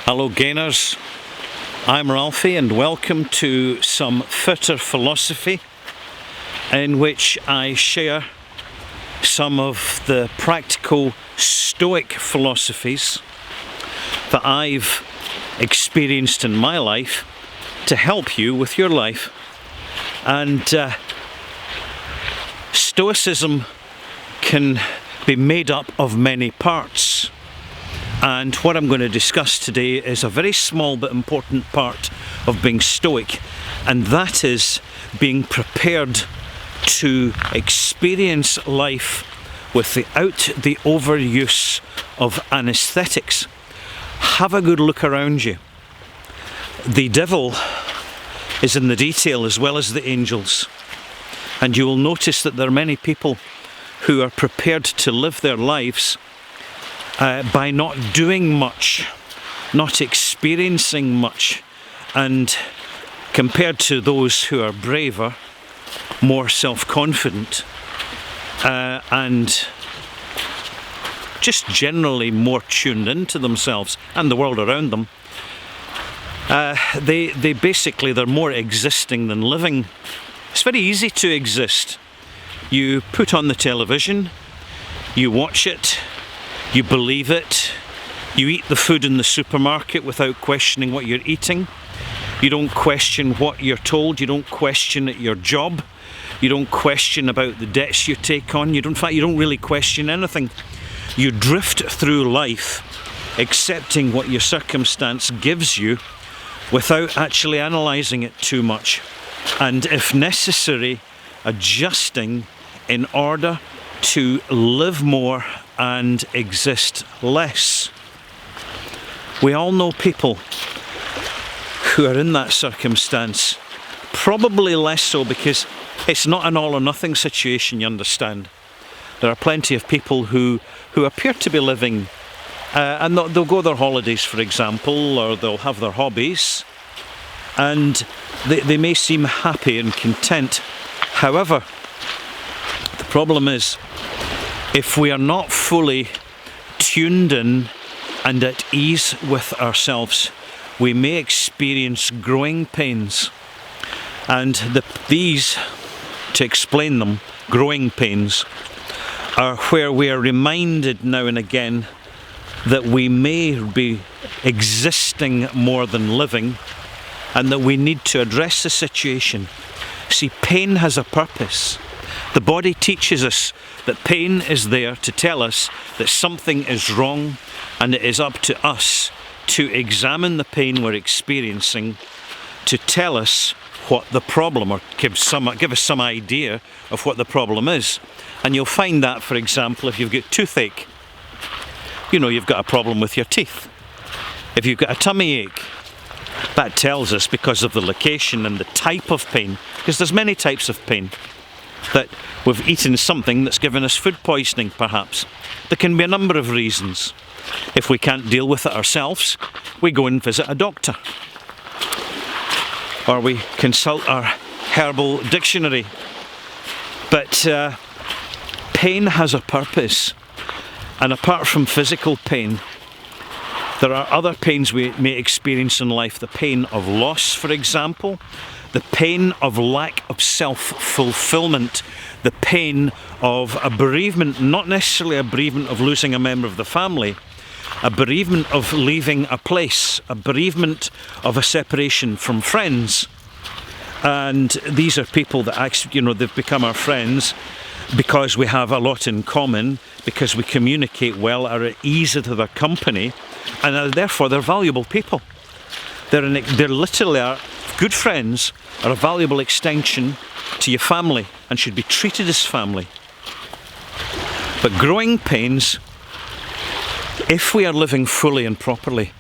Hello gainers, I'm Ralphie and welcome to some fitter philosophy in which I share some of the practical Stoic philosophies that I've experienced in my life to help you with your life. And Stoicism can be made up of many parts. And what I'm going to discuss today is a very small but important part of being Stoic, and that is being prepared to experience life without the overuse of anesthetics. Have a good look around you. The devil is in the detail as well as the angels, and you will notice that there are many people who are prepared to live their lives by not doing much, not experiencing much, and compared to those who are braver, more self-confident, and just generally more tuned into themselves and the world around them, they're more existing than living. It's very easy to exist. You put on the television, you watch it, you believe it, you eat the food in the supermarket without questioning what you're eating. You don't question what you're told, you don't question at your job, you don't question about the debts you take on, you don't really question anything. You drift through life accepting what your circumstance gives you without actually analysing it too much, and if necessary, adjusting in order to live more and exist less. We all know people who are in that circumstance, probably less so because it's not an all or nothing situation, you understand. There are plenty of people who appear to be living and they'll go their holidays, for example, or they'll have their hobbies, and they may seem happy and content. However, the problem is, if we are not fully tuned in and at ease with ourselves, we may experience growing pains. And these, to explain them, growing pains, are where we are reminded now and again that we may be existing more than living, and that we need to address the situation. See, pain has a purpose. The body teaches us that pain is there to tell us that something is wrong, and it is up to us to examine the pain we're experiencing to tell us what the problem, or give us some idea of what the problem is. And you'll find that, for example, if you've got toothache, you know you've got a problem with your teeth. If you've got a tummy ache, that tells us, because of the location and the type of pain, because there's many types of pain, that we've eaten something that's given us food poisoning, perhaps. There can be a number of reasons. If we can't deal with it ourselves, we go and visit a doctor, or we consult our herbal dictionary. But pain has a purpose, and apart from physical pain, there are other pains we may experience in life. The pain of loss, for example, the pain of lack of self-fulfillment, the pain of a bereavement, not necessarily a bereavement of losing a member of the family, a bereavement of leaving a place, a bereavement of a separation from friends. And these are people that actually, they've become our friends because we have a lot in common, because we communicate well, are at ease to their company, and therefore they're valuable people. They're literally our good friends, are a valuable extension to your family and should be treated as family. But growing pains, if we are living fully and properly,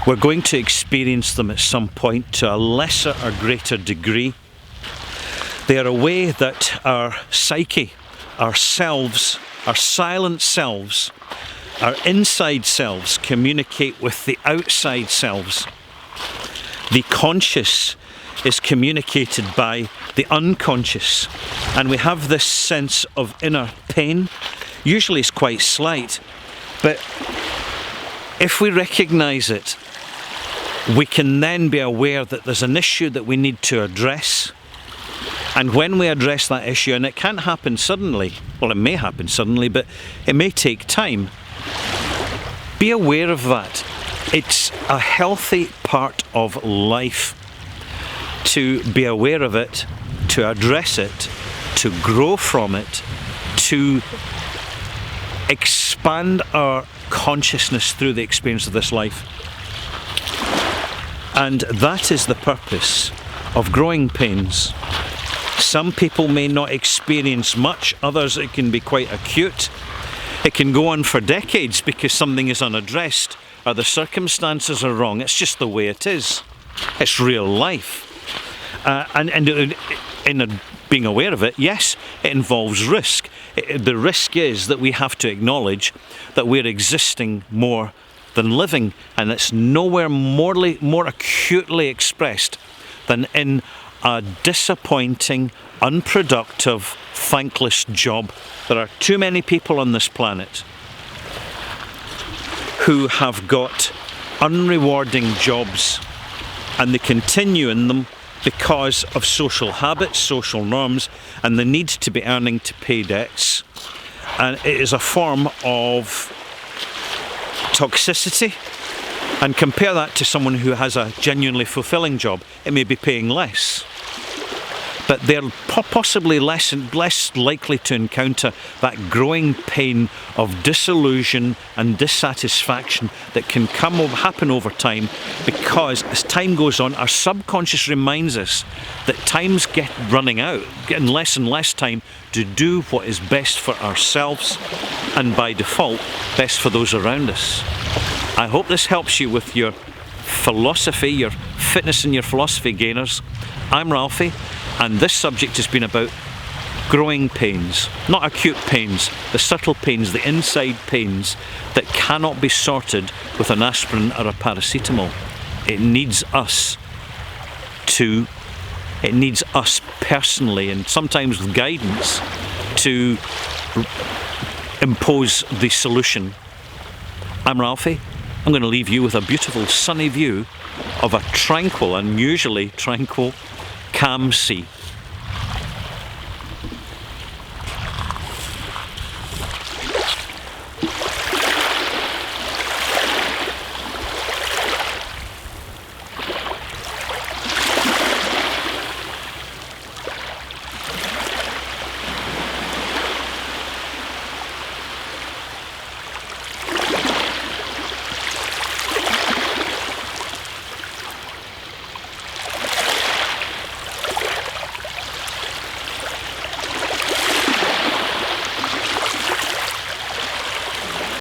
we're going to experience them at some point to a lesser or greater degree. They are a way that our psyche, our selves, our silent selves, our inside selves communicate with the outside selves. The conscious is communicated by the unconscious, and we have this sense of inner pain. Usually it's quite slight, but if we recognise it we can then be aware that there's an issue that we need to address. And when we address that issue, and it can't happen suddenly, well, it may happen suddenly, but it may take time, be aware of that. It's a healthy part of life to be aware of it, to address it, to grow from it, to expand our consciousness through the experience of this life. And that is the purpose of growing pains. Some people may not experience much, others it can be quite acute. It can go on for decades because something is unaddressed or the circumstances are wrong. It's just the way it is. It's real life. And in being aware of it, yes, it involves risk. The risk is that we have to acknowledge that we're existing more than living, and it's nowhere more acutely expressed than in a disappointing, unproductive, thankless job. There are too many people on this planet who have got unrewarding jobs, and they continue in them because of social habits, social norms, and the need to be earning to pay debts. And it is a form of toxicity. And compare that to someone who has a genuinely fulfilling job. It may be paying less, but they're possibly less likely to encounter that growing pain of disillusion and dissatisfaction that can happen over time, because as time goes on, our subconscious reminds us that time's running out, getting less and less time to do what is best for ourselves, and by default, best for those around us. I hope this helps you with your philosophy, your fitness and your philosophy gainers. I'm Ralphie, and this subject has been about growing pains, not acute pains, the subtle pains, the inside pains that cannot be sorted with an aspirin or a paracetamol. It needs us personally, and sometimes with guidance, to impose the solution. I'm Ralphie. I'm going to leave you with a beautiful sunny view of a tranquil, unusually tranquil, calm sea.